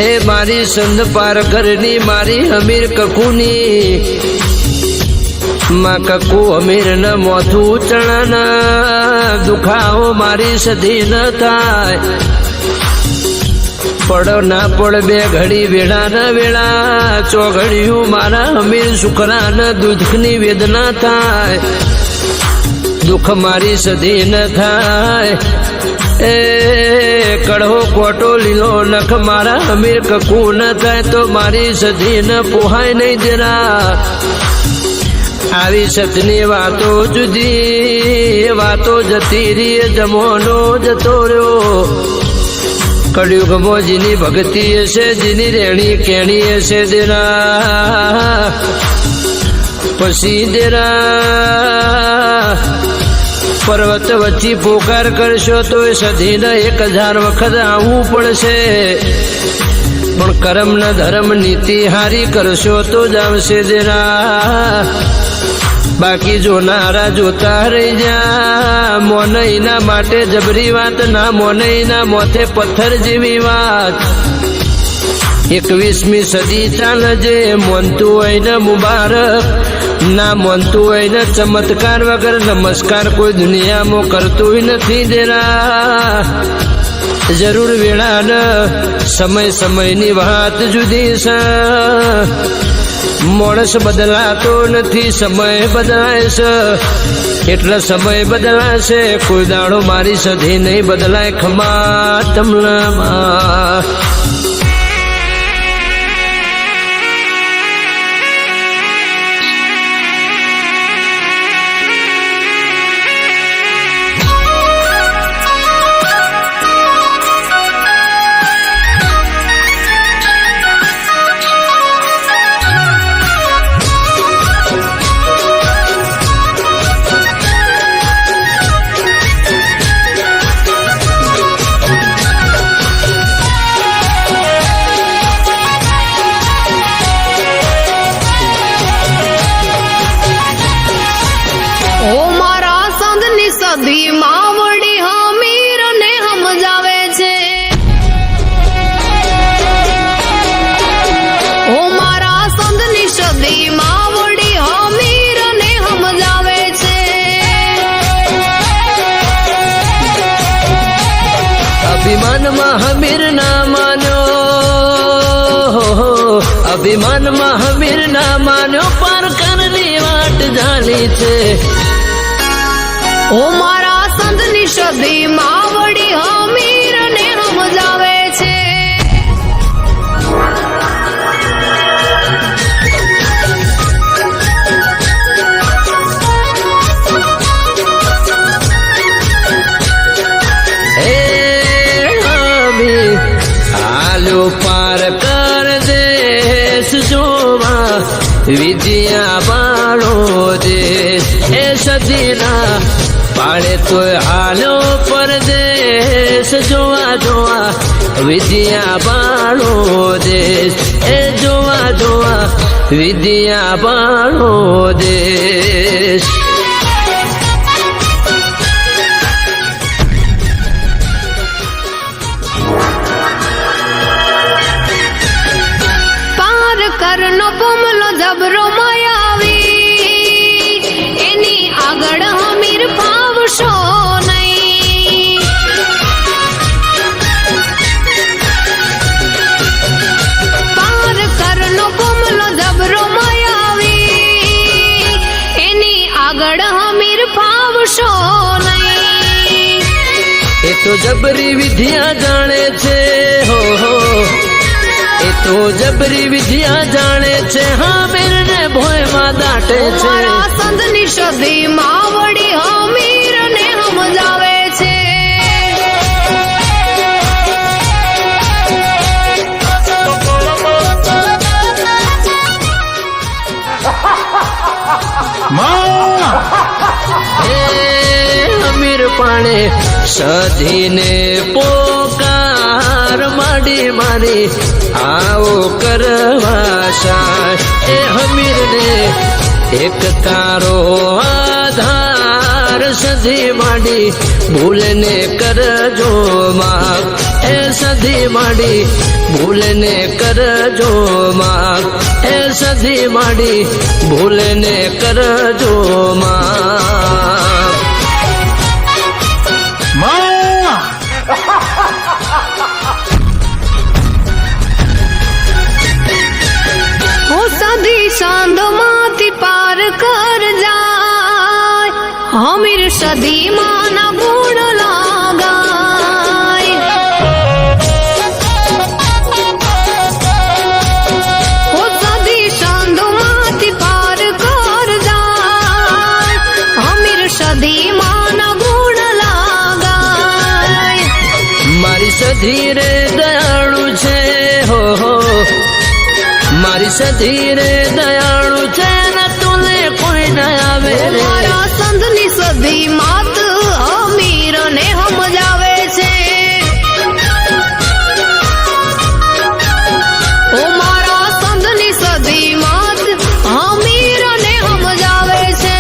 એ મારી સંધ પાર ઘરની મારી હમીર કકુની માં કકુ હમીર ન મોથું ચણા દુખાવો મારી સધી ન થાય પડો ના પડ બે ઘડી વેળા ન વેળા ચોઘડિયું મારા હમીર સુખરા ન દુઃખની વેદના થાય દુઃખ મારી સધી ન થાય એ કડવો કોટો લીલો નખ મારા હમીર કકુ ન થાય તો મારી સધી ન પોહાય નહીં જરા આવી સતની વાતો જુદી વાતો જતી રી જમોનો જતો રહ્યો કળિયુગમાં જેની ભક્તિ હશે જેની રેણી કેણી હશે દેરા પછી દેરા પર્વત વચ્ચે પોકાર કરશો તો એ સધીને 1000 વખત આવવું પડશે પણ કર્મ ન ધર્મ નીતિ હારી કરશો તો જ આવશે દેરા બાકી જોનારા જોતા રહી જા મોનઈના માટે જબરી વાત ના મોનઈના મોથે પથ્થર જેવી વાત 21મી સદી ચાલજે મોનતું હોય ને મુબારક ના મોનતું હોય ને ચમત્કાર વગર નમસ્કાર કોઈ દુનિયામાં કરતું નથી દેરા જરૂર વેળા ન સમયની વાત જુદી છે માણસ બદલાતો નથી સમય બદલાય છે એટલે સમય બદલાશે કોઈ દાડો મારી સધી નહીં બદલાય ખમા તમલામાં સધી માવડી હમીર ને સમજાવે છે ઓ મારા સંતની સધી માવડી હમીર ને સમજાવે છે અભિમાનમાં હમીર ના માન્યો અભિમાનમાં હમીર ના માન્યો પારકરની વાટ જાણી છે ઓ મારા સંતની સધી માવડી હમીર ને સમજાવે છે હે હમી આલો પાર કર દેશ જોવા વિદ્યા બાળો દેશ એ સદીના પાડે તો હાલો પરદેશ જોવા જોવા વિદ્યા બાળો દેશ એ જોવા જોવા વિદ્યા બાળો દેશ પાર કરનો બુમલો જબરો માયાવી એની આગળ હમીર ફાવશો નહીં પાર કરનો બુમલો જબરો માયાવી એની આગળ હમીર ફાવશો નહીં એ તો જબરી વિદ્યા જાણે છે હો એ તો જબરી વિદ્યા જાણે છે હમીર ને ભોયમાં દાટે છે મારા સંતની સધી માવડી હમીર ને સમજાવે છે હમીર પાણે સધીને પોકાર માડી મારી આવો કરવા શાય એ હમીરને એક તારો આધાર માર સધી માડી ભૂલને કરજો માફ, એ સધી માડી ભૂલને કરજો માફ, એ સધી માડી ભૂલને કરજો માફ. સધી સાંધો માંથી પાર કર જાય, હમીર સધી માના ગુણ લાગાય. સધી સાંધો માંથી પાર કર જાય, હમીર સધી માના ગુણ લાગાય. મારી સધી રે દયાળુ છે હો હો, મારી સધી રે દયાળુ છે ને તુને કોઈ ન આવે રે. મારા સંતની સધી માત અમીર ને સમજાવે છે. ઓ મારા સંતની સધી માત અમીર ને સમજાવે છે.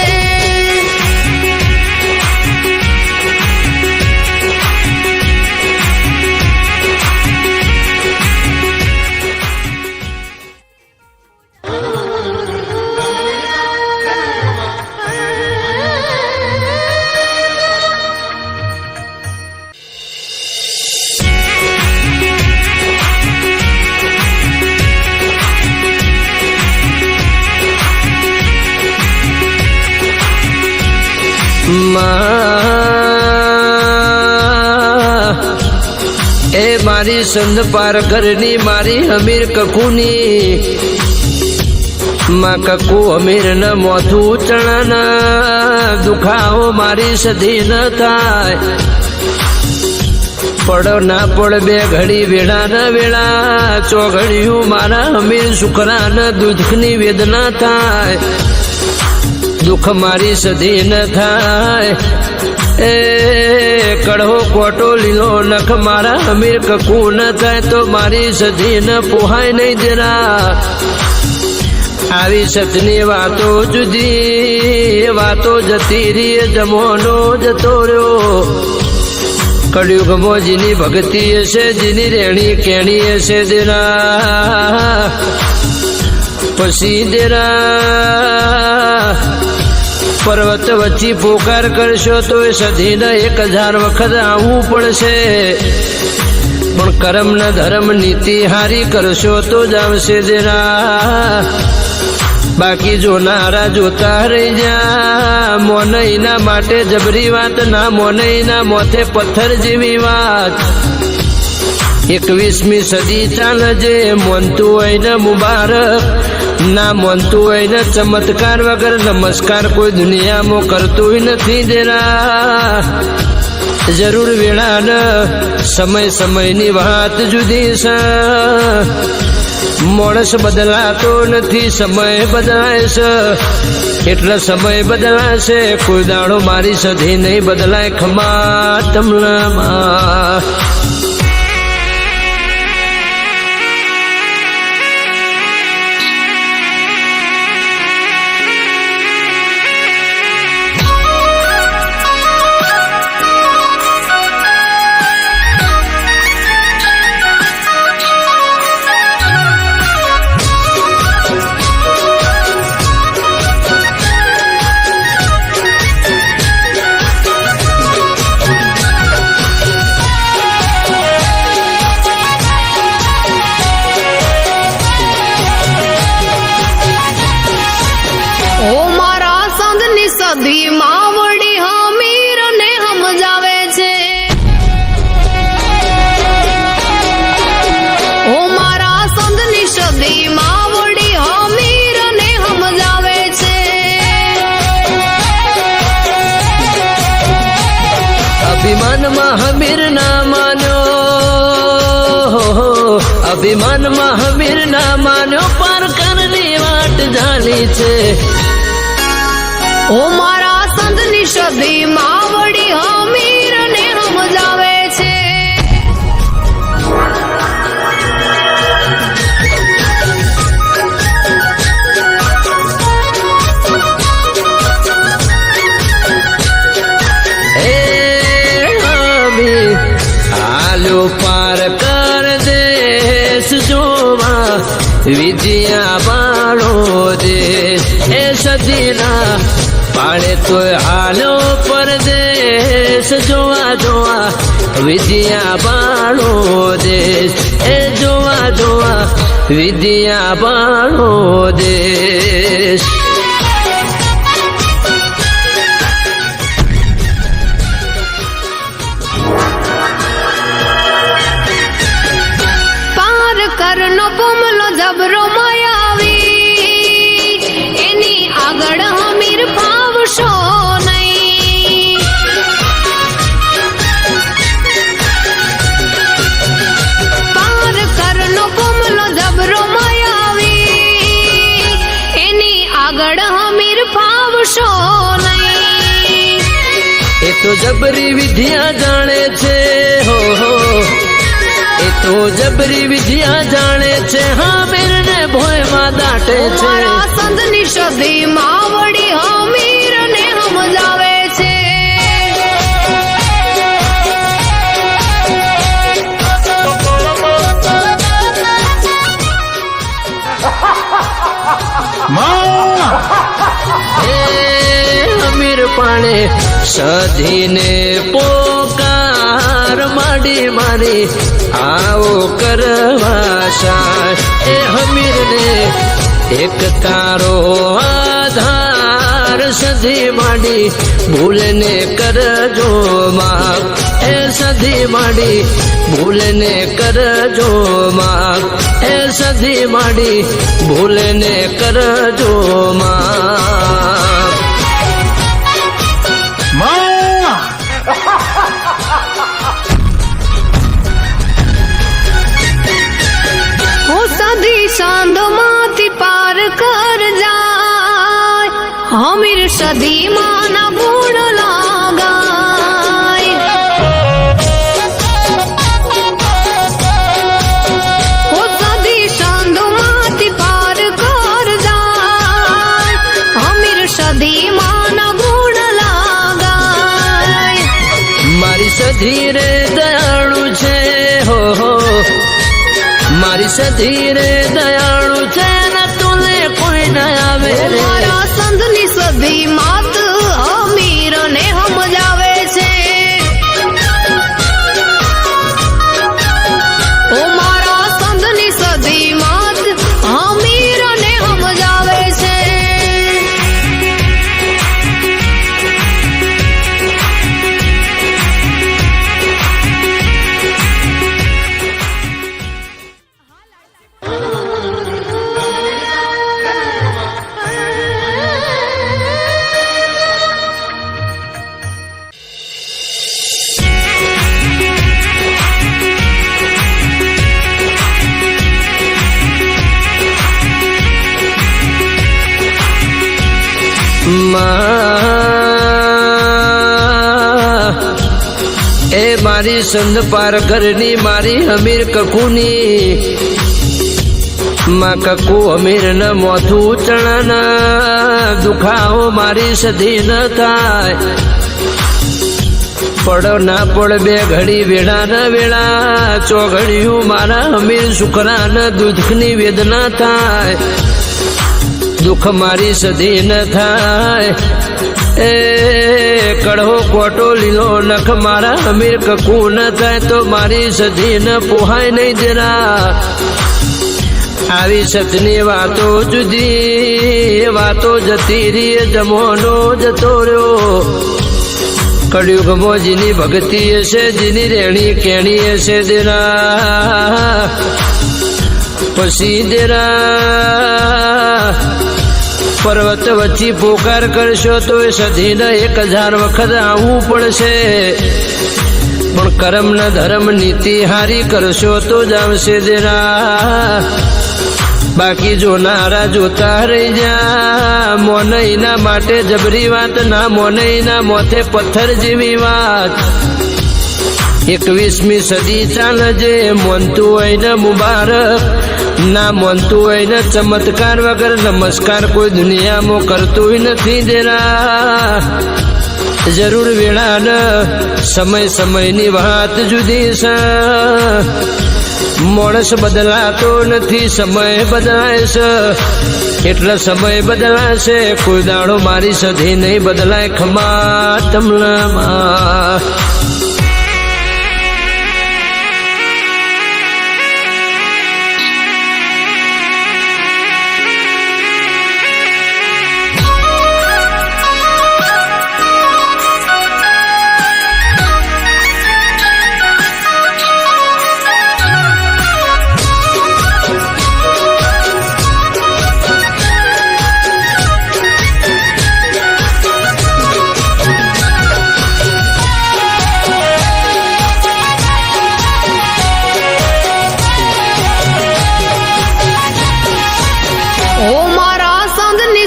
એ મારી સંધ પાર ઘરની મારી હમીર કકુની માં કકુ હમીર ન મોથું ચણા દુખાવો મારી સધી ન થાય. પડો ના પડ બે ઘડી વેળા ન વેળા ચોઘડિયું મારા હમીર સુખરા ન દુઃખની વેદના થાય. દુઃખ મારી સધી ન થાય. એ કડવો કોટો લીલો નખ મારા હમીર કકુ ન થાય તો મારી સધી ન પોહાય નહીં જરા. આવી સતની વાતો જુદી વાતો જતી રી જમોનો જતો રહ્યો. કળિયુગમાં જેની ભક્તિ હશે જેની રેણી કેણી હશે દેરા પછી દેરા પર્વત વચ્ચે પોકાર કરશો તો એ સધીને 1000 વખત આવવું પડશે. પણ કર્મ ન ધર્મ નીતિ હારી કરશો તો જ આવશે દેરા. બાકી જોનારા જોતા રહી જા. મોનઈના માટે જબરી વાત ના મોનઈના મોથે પથ્થર જેવી વાત. 21મી સદી ચાલજે મોનતું હોય ને મુબારક ના મોનતું હોય ને ચમત્કાર વગર નમસ્કાર કોઈ દુનિયામાં કરતું નથી દેરા. જરૂર વેળા ન સમય સમયની વાત જુદી છે. માણસ બદલાતો નથી સમય બદલાય છે. એટલે સમય બદલાશે કોઈ દાડો મારી સધી નહીં બદલાય. ખમા તમલામાં સધી માવડી હમીર ને સમજાવે છે. ઓ મારા સંતની સધી માવડી હમીર ને સમજાવે છે. અભિમાનમાં હમીર ના માન્યો, અભિમાનમાં હમીર ના માન્યો પારકરની વાટ જાણી છે. ઓ મારા સંતની સધી માવડી હમીર ને સમજાવે છે. સદીના પાડે તોય હાલો પરદેશ જોવા જોવા વિદ્યા બાળો દેશ એ જોવા જોવા વિદ્યા બાળો દેશ પાર કરનો પોમલો જબરો માયાવી એની આગળ હમીર ફાવશો નહીં પાર કરનો પોમલો જબરો માયાવી એની આગળ હમીર ફાવશો નહીં એ તો જબરી વિદ્યા જાણે છે હો એ તો જબરી વિદ્યા જાણે છે હા મેરને ભોયમાં દાટે છે મારા સંતની સદી માવડી હમીર ને સમજાવે છે હે અમીર પાણે સધીને પોકાર માડી મારી આવો કરવા શાય એ હમીરને એક તારો આધાર સધી માડી ભૂલને કરજો માગ એ સધી માડી ભૂલને કરજો માગ એ સધી માડી ભૂલને કરજો માગ હું સધી સાંધો માંથી પાર કર જાય હમીર સધી માના ગુણ લાગાય હું સધી સાંધો માંથી પાર કર જાય હમીર સધી માના ગુણ લાગાય મારી સધી રે દયાળુ છે હો મારી સધી રે દયાળુ છે ને તુને કોઈ ના આવે રે મારા સંતની સદી માત અમીર ને સમજાવે છે ઓ મારા સંતની સદી માત અમીર ને સમજાવે છે એ મારી સંધ પાર ઘરની મારી અમીર કકુની માં કકુ અમીર ન મોથું ચણા દુખાવો મારી સધી ન થાય પડો ના પડ બે ઘડી વેળા ન વેળા ચોઘડિયું મારા અમીર સુખરા ન દુઃખની વેદના થાય દુઃખ મારી સધી ન થાય એ કડવો કોટો લીલો નખ મારા અમીર કકુ ન થાય તો મારી સધી ન પોહાય નહીં જરા આવી સતની વાતો જુદી વાતો જતી રી જમોનો જતો રહ્યો કળિયુગ મોજીની ભક્તિ હશે જીની રેણી કેણી હશે દેરા પછી દેરા પર્વત વચ્ચે પોકાર કરશો તો એ સધીને 1000 વખત આવવું પડશે પણ કર્મ ન ધર્મ નીતિ હારી કરશો તો જ આવશે દેરા બાકી જોનારા જોતા રહી જા મોનઈના માટે જબરી વાત ના મોનઈના મોથે પથ્થર જેવી વાત 21મી સદી ચાલજે મોનતું હોય ને મુબારક ના મોનતું હોય ને ચમત્કાર વગર નમસ્કાર કોઈ દુનિયામાં કરતું નથી દેરા જરૂર વેળા ન સમય સમયની વાત જુદી છે માણસ બદલાતો નથી સમય બદલાય છે કેટલા સમય બદલાશે કોઈ દાડો મારી સધી નહીં બદલાય ખમા તમલામાં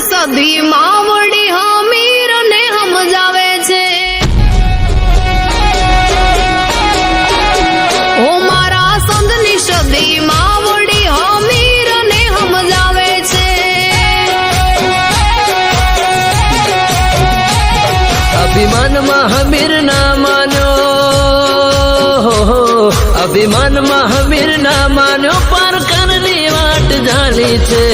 સધી માવડી હમીર ને સમજાવે છે ઓ મારા સંતની સધી માવડી હમીર ને સમજાવે છે અભિમાનમાં હમીર ના માન્યો અભિમાનમાં હમીર ના માન્યો પારકરની વાટ જાણી છે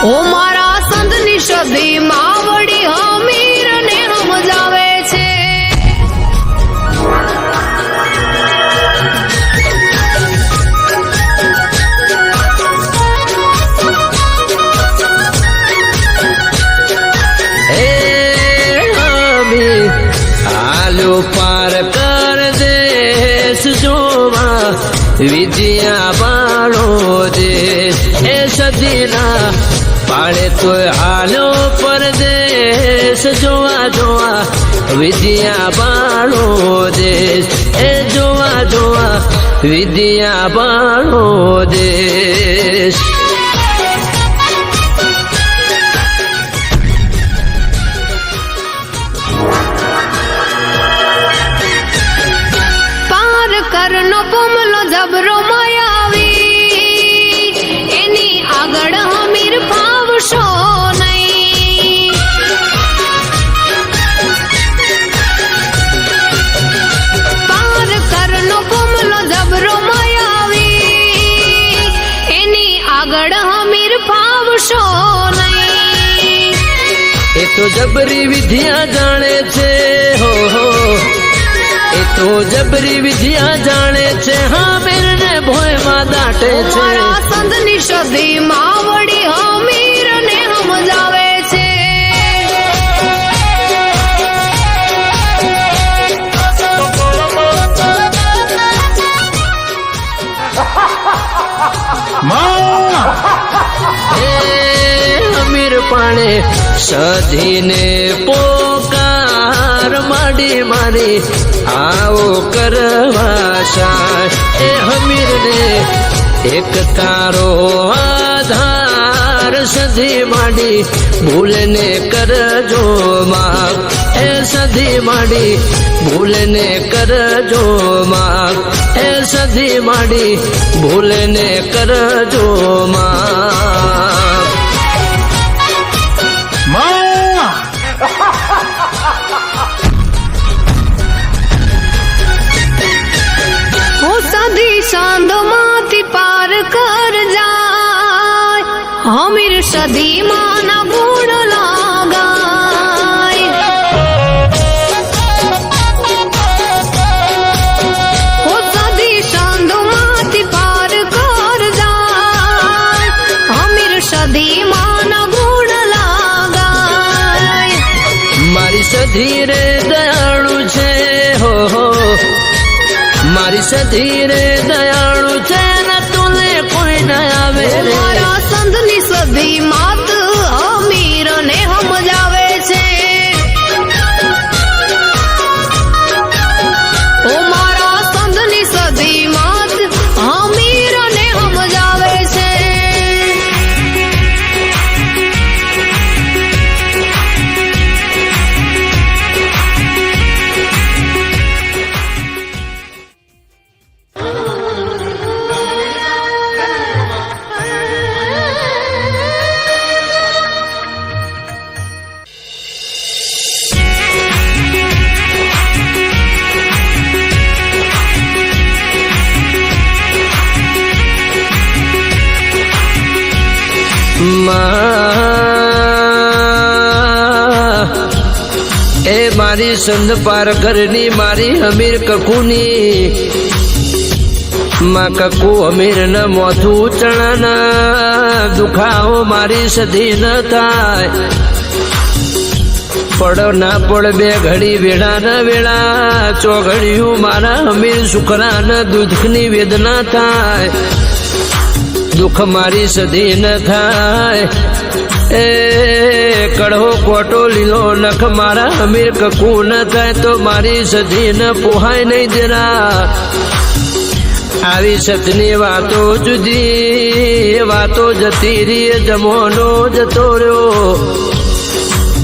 ઓ મારા સંતની સધી માવડી હમીર ને સમજાવે છે હે હમી હાલો પાર કર દેશ જોવા વિદ્યા બાળો દેશ એ સદીના પાળે તોય હાલો પરદેશ જોવા જોવા વિદ્યા બાળો દેશ એ જોવા જોવા વિદ્યા બાળો દેશ પાર કરનો પોમલો જબરો માયાવી એની આગળ હમીર ફાવશો નહીં પાર કરનો પોમલો જબરો માયાવી એની આગળ હમીર ફાવશો નહીં એ તો જબરી વિદ્યા જાણે છે હો એ તો જબરી વિદ્યા જાણે છે હા મેરને ભોયમાં દાટે છે મારા સંતની સધી માવડી હમીર ને સમજાવે છે હે અમીર પાણે સધીને પોકાર માડી મારી આવો કરવા શાય એ હમીરને એક તારો આધાર સધી માડી ભૂલને કરજો માગ એ સધી માડી ભૂલને કરજો માગ એ સધી માડી ભૂલને કરજો માગ સધી સાંધોમાંથી પાર કર જાય હમીર સધી માના ગુણ લાગાય સધી સાંધોમાંથી પાર કર જાય હમીર સધી માના ગુણ લાગાય મારી સધી રે દયાળુ છે હો મારી સધી રે દયાળુ છે ને તુને કોઈ ન આવે રે મારા સંતની સધી માત હમીર ને સમજાવે છે ઓ મારા સંતની સધી માત હમીર ને સમજાવે છે એ મારી સંધ પાર ઘરની મારી હમીર કકુની માં કકુ હમીર ન મોથું ચણાના દુખાવો મારી સધી ન થાય પડો ના પડ બે ઘડી વેળા ન વેળા ચોઘડિયું મારા હમીર સુખરા ન દુઃખની વેદના થાય દુઃખ મારી સધી ન થાય એ કડવો કોટો લીલો નખ મારા હમીર કકુ ન થાય તો મારી સધી ન પોહાય નહીં જરા આવી સતની વાતો જુદી વાતો જતી રી જમોનો જતો રહ્યો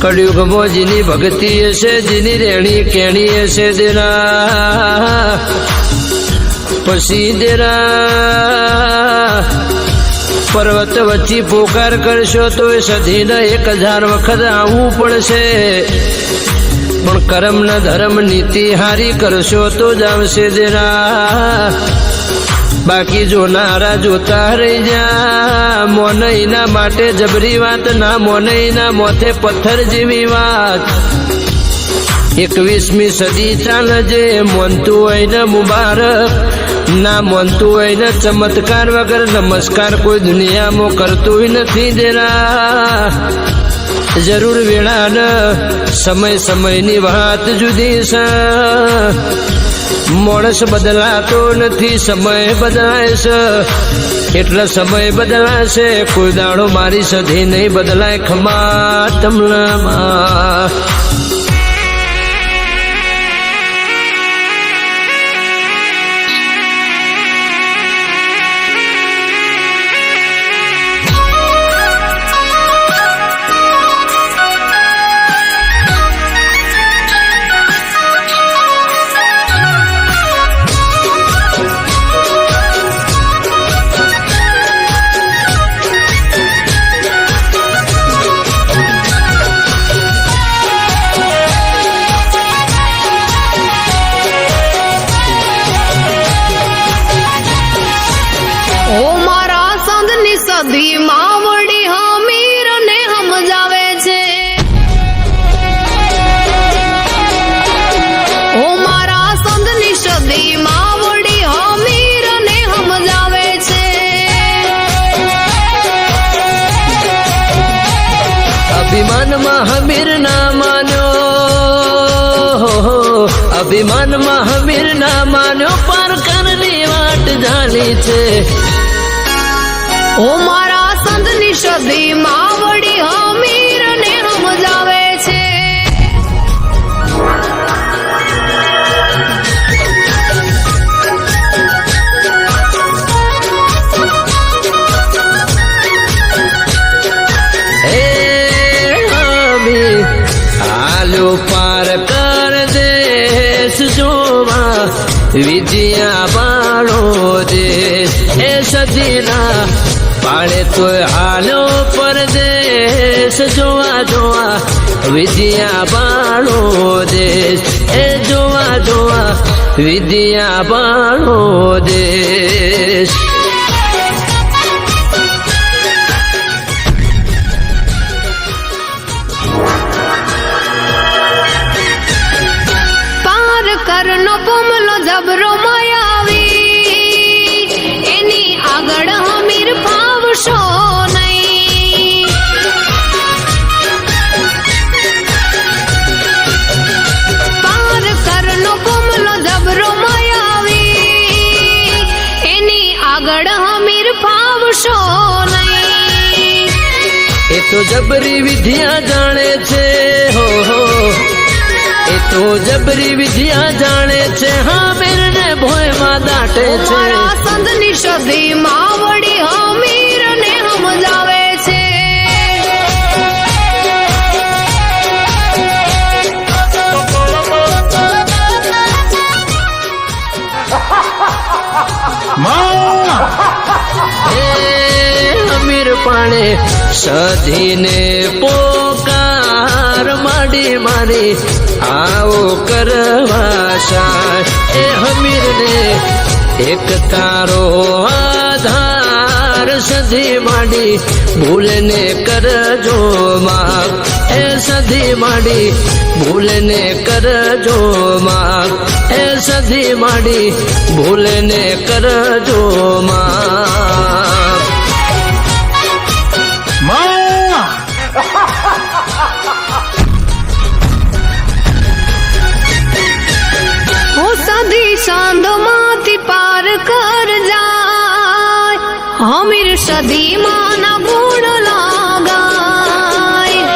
કળિયુગમાં જેની ભક્તિ હશે જેની રેણી કેણી હશે દેરા પછી દેરા પર્વત વચ્ચે પોકાર કરશો તો એ સધીને 1000 વખત આવવું પડશે પણ કર્મ ન ધર્મ નીતિ હારી કરશો તો જ આવશે દેરા બાકી જોનારા જોતા રહી જા મોનઈના માટે જબરી વાત ના મોનઈના મોથે પથ્થર જેવી વાત 21મી સદી ચાલજે મોનતું હોય ને મુબારક ના મોનતું હોય ને ચમત્કાર વગર નમસ્કાર કોઈ દુનિયામાં કરતું નથી દેરા જરૂર વેળા ન સમય સમયની વાત જુદી છે માણસ બદલાતો નથી સમય બદલાય છે એટલે સમય બદલાશે કોઈ દાડો મારી સધી નહીં બદલાય ખમા તમલામાં સધી માવડી હમીર ને સમજાવે છે ઓ મારા સંતની સધી માવડી હમીર ને સમજાવે છે અભિમાનમાં હમીર ના માન્યો અભિમાનમાં હમીર ના માન્યો પારકરની વાટ જાણી છે ઓ મારા સંતની સધી માવડી હમીર ને સમજાવે છે હે હમી હાલો પાર કર દેશ જોવા વિજયા બાળો દેશ એ સદીના પાડે તો હાલો પરદેશ જોવા જોવા વિદ્યા બાળો દેશ એ જોવા જોવા વિદ્યા બાળો દેશ પાર કરનો પોમલો જબરો માયાવી એની આગળ હમીર ફાવશો નહીં પાર કરનો પોમલો જબરો માયાવી એની આગળ હમીર ફાવશો નહીં એ તો જબરી વિદ્યા જાણે છે હો એ તો જબરી વિદ્યા જાણે છે હા મેરને ભોયમાં દાટે છે મારા સંતની સધી માવડી હમીર ને સમજાવે છે હમીર પાણે સધીને પોકાર માડી મારી આવો કરવા સાય એ હમીરને એક તારો આધાર સધી માડી ભૂલને કરજો માફ એ સધી માડી ભૂલને કરજો માફ, એ સધી માડી ભૂલને કરજો માફ. ઓ સધી સાંધમાંથી પાર કર જાય, હમીર સધી માના ગુણ લાગાય.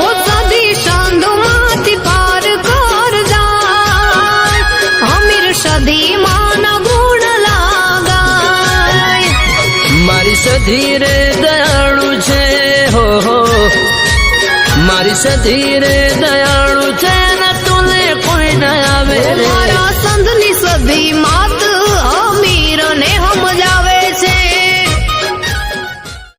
ઓ સધી સાંધમાંથી પાર કર જાય, હમીર સધી માના ગુણ લાગાય. મારી સધી રે દયાળુ છે હો હો, મારી સધી રે દયાળુ છે ને તુને કોઈ ના આવે રે.